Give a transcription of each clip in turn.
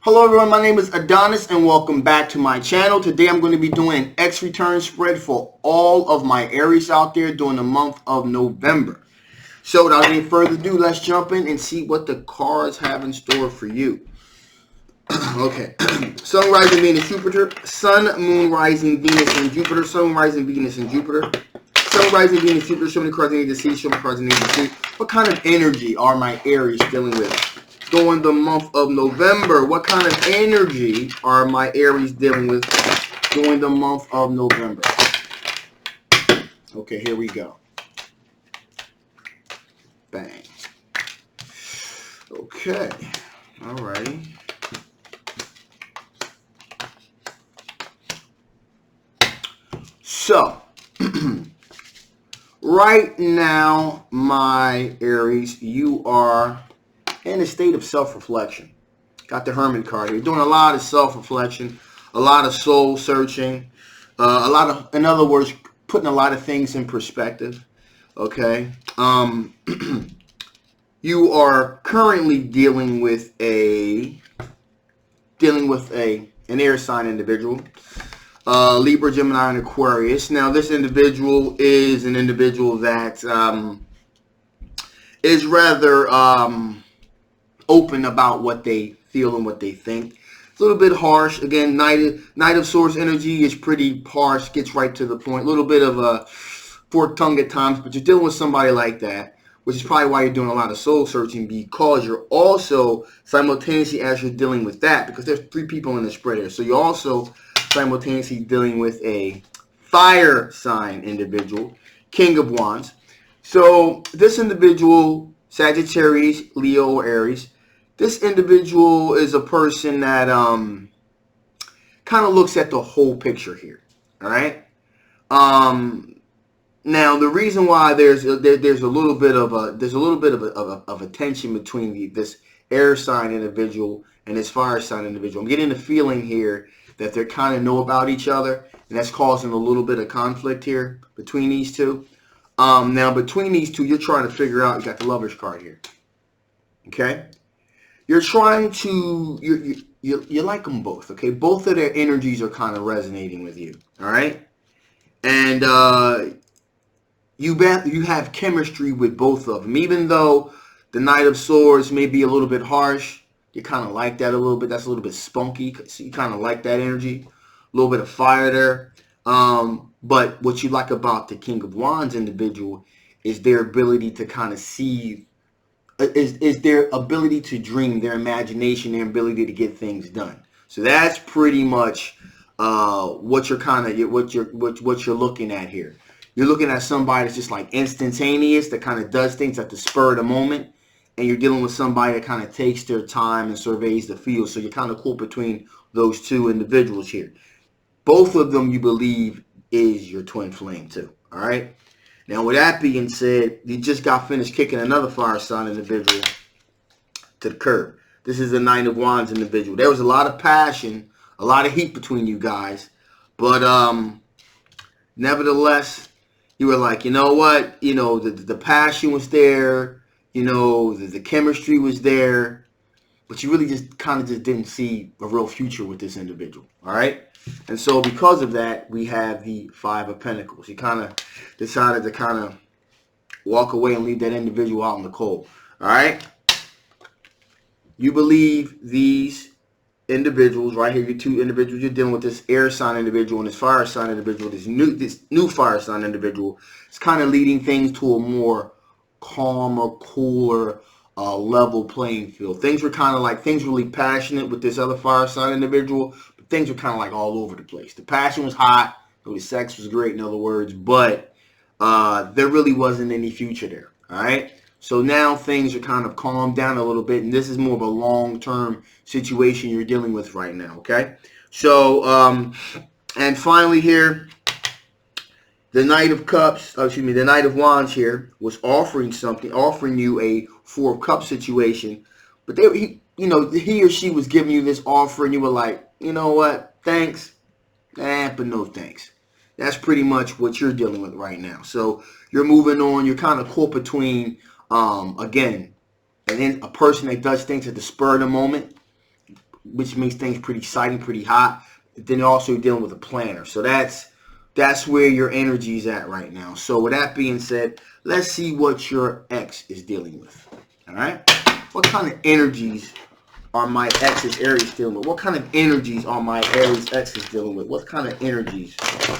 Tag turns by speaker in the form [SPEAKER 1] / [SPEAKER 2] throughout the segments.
[SPEAKER 1] Hello everyone, my name is Adonis and welcome back to my channel. Today I'm going to be doing an X return spread for all of my Aries out there during the month of November. So without any further ado, let's jump in and see what the cards have in store for you. Okay, Sun, Rising, Venus, Jupiter. Sun, Moon, Rising, Venus, and Jupiter. Sun, Rising, Venus, and Jupiter. Sun, Rising, Venus, Jupiter. Show me the cards I need to see. Show me the cards I need to see. What kind of energy are my Aries dealing with during the month of November? What kind of energy are my Aries dealing with during the month of November? Okay, here we go. Bang. Okay. Alrighty. So, right now, my Aries, you are in a state of self-reflection. Got the Hermit card here. Doing a lot of self-reflection, a lot of soul searching, in other words, putting a lot of things in perspective. Okay. You are currently dealing with an air sign individual. Libra, Gemini, and Aquarius. Now, this individual is an individual that is rather open about what they feel and what they think. It's a little bit harsh. Again, Knight of Swords energy is pretty harsh, gets right to the point. A little bit of a forked tongue at times, but you're dealing with somebody like that, which is probably why you're doing a lot of soul searching, because you're also simultaneously, as you're dealing with that, because there's 3 people in the spread here, so you're also simultaneously dealing with a fire sign individual, King of Wands. So this individual, Sagittarius, Leo, or Aries, this individual is a person that kind of looks at the whole picture here. All right. Now the reason why there's a little bit of a tension between this air sign individual and this fire sign individual. I'm getting the feeling here that they kind of know about each other, and that's causing a little bit of conflict here between these two. Now, between these two, you're trying to figure out, you got the Lover's card here. Okay? You're trying to, you like them both, okay? Both of their energies are kind of resonating with you, all right? And you have chemistry with both of them. Even though the Knight of Swords may be a little bit harsh, you kind of like that a little bit. That's a little bit spunky. So you kind of like that energy. A little bit of fire there. But what you like about the King of Wands individual is their ability to kind of see, is their ability to dream, their imagination, their ability to get things done. So that's pretty much what you're looking at here. You're looking at somebody that's just like instantaneous, that kind of does things at the spur of the moment. And you're dealing with somebody that kind of takes their time and surveys the field. So you're kind of caught between those two individuals here. Both of them, you believe, is your twin flame too. All right. Now, with that being said, you just got finished kicking another fire sign individual to the curb. This is a Knight of Wands individual. There was a lot of passion, a lot of heat between you guys. But nevertheless, you were like, you know what? You know, the passion was there. You know, the chemistry was there, but you really just kind of didn't see a real future with this individual, all right? And so because of that, we have the 5 of Pentacles. You kind of decided to kind of walk away and leave that individual out in the cold, all right? You believe these individuals right here, your 2 individuals, you're dealing with this air sign individual and this fire sign individual, this new fire sign individual. It's kind of leading things to a more calmer, cooler, level playing field. Things were kind of like, things were really passionate with this other fire sign individual, but things were kind of like all over the place. The passion was hot, the sex was great, in other words, but there really wasn't any future there, all right? So now things are kind of calmed down a little bit, and this is more of a long-term situation you're dealing with right now, okay? So, and finally here, the Knight of Cups, the Knight of Wands here was offering you a 4 of Cups situation. But he or she was giving you this offer and you were like, you know what, thanks, but no thanks. That's pretty much what you're dealing with right now. So you're moving on. You're kind of caught between, again, and then a person that does things at the spur of the moment, which makes things pretty exciting, pretty hot. Then you're also dealing with a planner. So that's where your energy is at right now. So with that being said, let's see what your ex is dealing with. All right? What kind of energies are my ex's Aries dealing with? What kind of energies are my Aries exes dealing with? What kind of energies?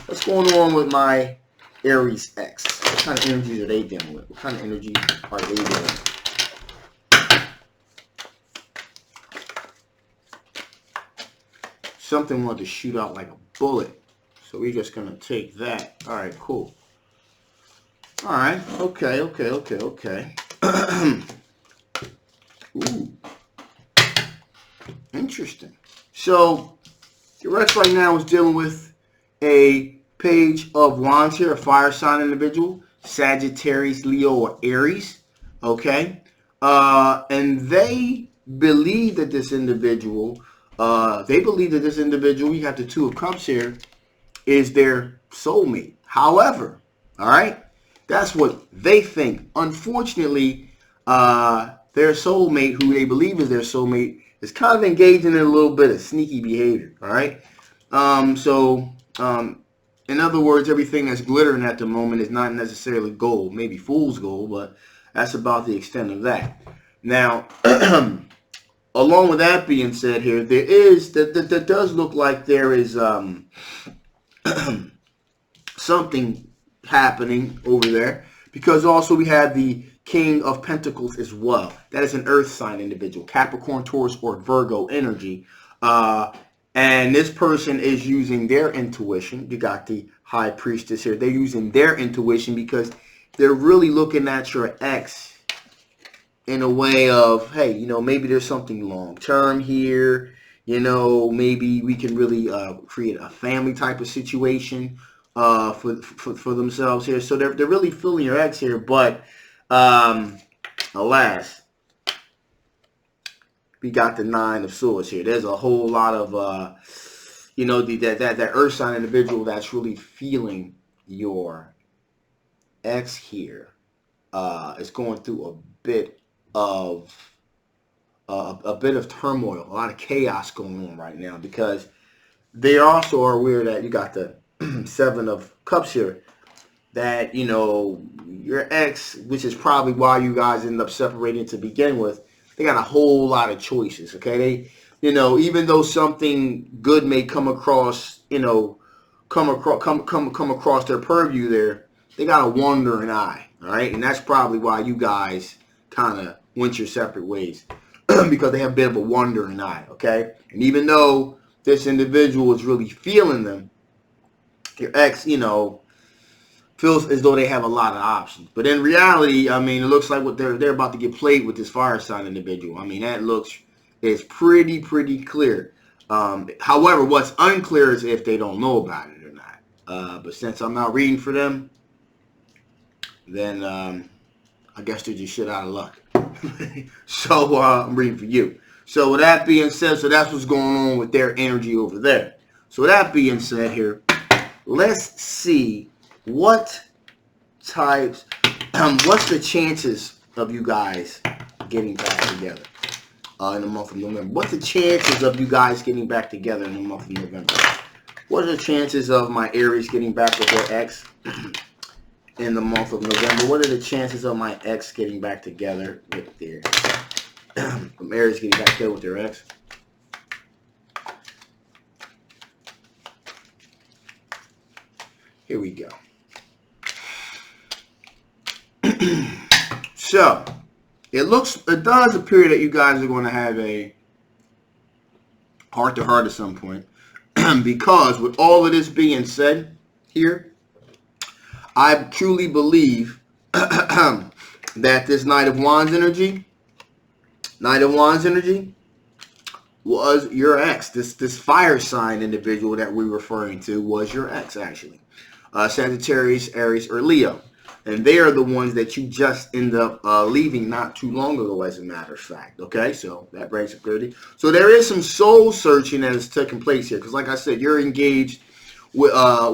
[SPEAKER 1] What's going on with my Aries ex? What kind of energies are they dealing with? What kind of energies are they dealing with? Something wanted to shoot out like a bullet. So we're just going to take that. All right, cool. All right. Okay. Ooh. Interesting. So your ex right now is dealing with a page of wands here, a fire sign individual, Sagittarius, Leo, or Aries. Okay. And they believe that this individual, we have the Two of Cups here, is their soulmate. However, all right, that's what they think. Unfortunately, their soulmate, who they believe is their soulmate, is kind of engaging in a little bit of sneaky behavior. All right. In other words, everything that's glittering at the moment is not necessarily gold, maybe fool's gold, but that's about the extent of that. Now, along with that being said here, that does look like there is something happening over there, because also we have the King of Pentacles as well. That is an earth sign individual, Capricorn, Taurus, or Virgo energy. And this person is using their intuition. You got the High Priestess here. They're using their intuition because they're really looking at your ex in a way of, hey, maybe there's something long term here. Maybe we can really create a family type of situation for themselves here. So they're really feeling your ex here, but alas, we got the Nine of Swords here. There's a whole lot of that earth sign individual that's really feeling your ex here is going through a bit of turmoil, a lot of chaos going on right now, because they also are aware that you got the Seven of Cups here, that your ex, which is probably why you guys end up separating to begin with, they got a whole lot of choices. Okay, they even though something good may come across their purview there, they got a wandering eye. All right, and that's probably why you guys kind of went your separate ways, because they have a bit of a wandering eye. Okay, and even though this individual is really feeling them, your ex, feels as though they have a lot of options. But in reality, I mean, it looks like what they're about to get played with this fire sign individual. I mean, that is pretty clear. However, what's unclear is if they don't know about it or not. But since I'm not reading for them, then I guess they're just shit out of luck. So I'm reading for you. So with that being said, so that's what's going on with their energy over there. So with that being said here, let's see what's the chances of you guys getting back together in the month of November? What's the chances of you guys getting back together in the month of November? What are the chances of my Aries getting back with their ex in the month of November? What are the chances of my ex getting back together with their Aries getting back together with their ex? Here we go. So, it does appear that you guys are going to have a heart-to-heart at some point. Because with all of this being said here, I truly believe that this Knight of Wands energy was your ex. This fire sign individual that we're referring to was your ex, actually. Sagittarius, Aries, or Leo. And they are the ones that you just end up leaving not too long ago, as a matter of fact. Okay, so that brings up clarity. So there is some soul searching that is taking place here, because like I said, you're engaged with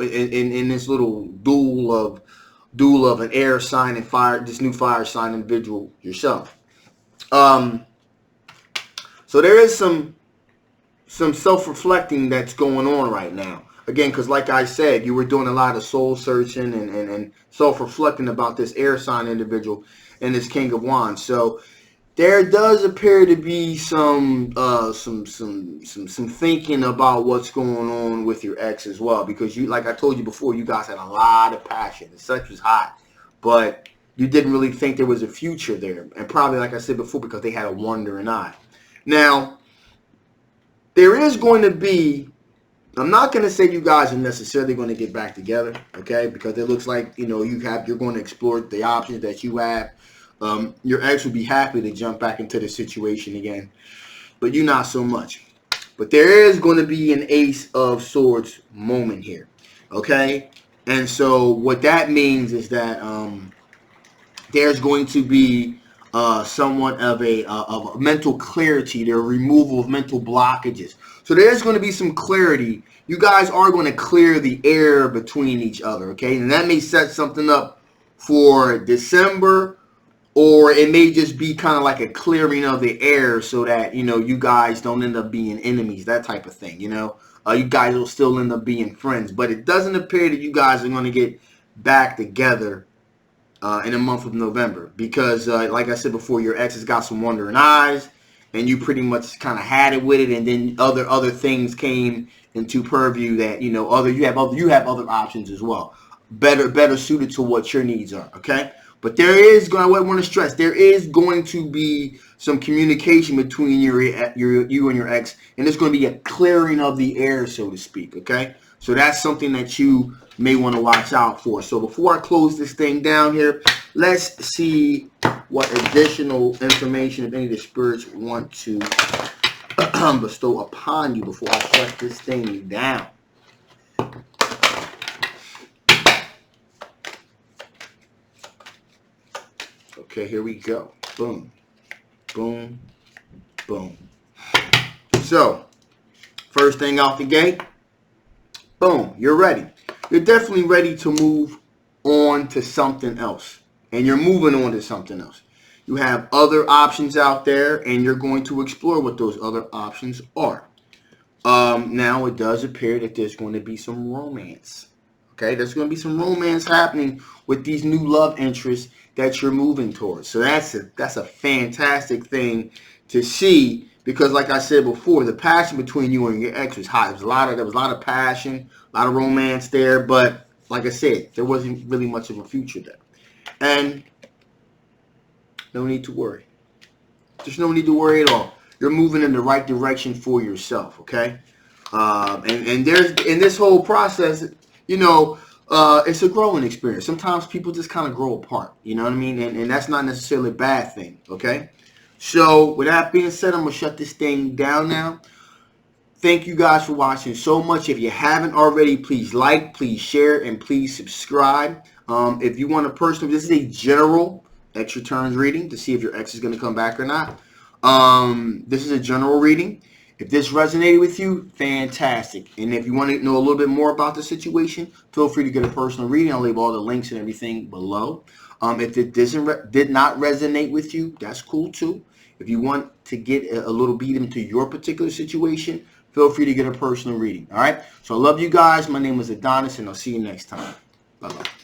[SPEAKER 1] in this little duel of an air sign and this new fire sign individual yourself. So there is some some self-reflecting that's going on right now. Again, because like I said, you were doing a lot of soul searching and self-reflecting about this air sign individual and this King of Wands. So there does appear to be some thinking about what's going on with your ex as well, because you, like I told you before, you guys had a lot of passion. The sex was hot, but you didn't really think there was a future there, and probably, like I said before, because they had a wandering eye. Now, there is going to be, I'm not going to say you guys are necessarily going to get back together, okay? Because it looks like, you know, you're going to explore the options that you have. Your ex would be happy to jump back into the situation again, but you not so much. But there is going to be an Ace of Swords moment here, okay? And so what that means is that there's going to be somewhat of a mental clarity, the removal of mental blockages. So there's going to be some clarity. You guys are going to clear the air between each other, okay? And that may set something up for December, or it may just be kind of like a clearing of the air so that, you know, you guys don't end up being enemies, that type of thing, you know? You guys will still end up being friends. But it doesn't appear that you guys are going to get back together in the month of November, because like I said before, your ex has got some wandering eyes, and you pretty much kind of had it with it, and then other things came into purview that, you know, you have other options as well, better suited to what your needs are, okay? But there is going, I want to stress, there is going to be some communication between you and your ex, and there's going to be a clearing of the air, so to speak, okay? So that's something that you may want to watch out for. So before I close this thing down here, let's see what additional information, if any, the spirits want to bestow upon you before I shut this thing down. Okay, here we go. Boom, boom, boom. So, first thing out the gate, boom, you're ready. You're definitely ready to move on to something else. And you're moving on to something else. You have other options out there, and you're going to explore what those other options are. Now, it does appear that there's going to be some romance. Okay, there's going to be some romance happening with these new love interests that you're moving towards. So that's a fantastic thing to see, because like I said before, the passion between you and your ex was hot. There was a lot of passion, a lot of romance there, but like I said, there wasn't really much of a future there. And no need to worry. There's no need to worry at all. You're moving in the right direction for yourself, okay? And there's, in this whole process, you know, it's a growing experience. Sometimes people just kind of grow apart, you know what I mean? And that's not necessarily a bad thing, okay? So with that being said, I'm going to shut this thing down now. Thank you guys for watching so much. If you haven't already, please like, please share, and please subscribe. If you want a personal, this is a general extra turns reading to see if your ex is going to come back or not. This is a general reading. If this resonated with you, fantastic. And if you want to know a little bit more about the situation, feel free to get a personal reading. I'll leave all the links and everything below. If it did not resonate with you, that's cool too. If you want to get a little beat into your particular situation, feel free to get a personal reading. All right? So I love you guys. My name is Adonis, and I'll see you next time. Bye-bye.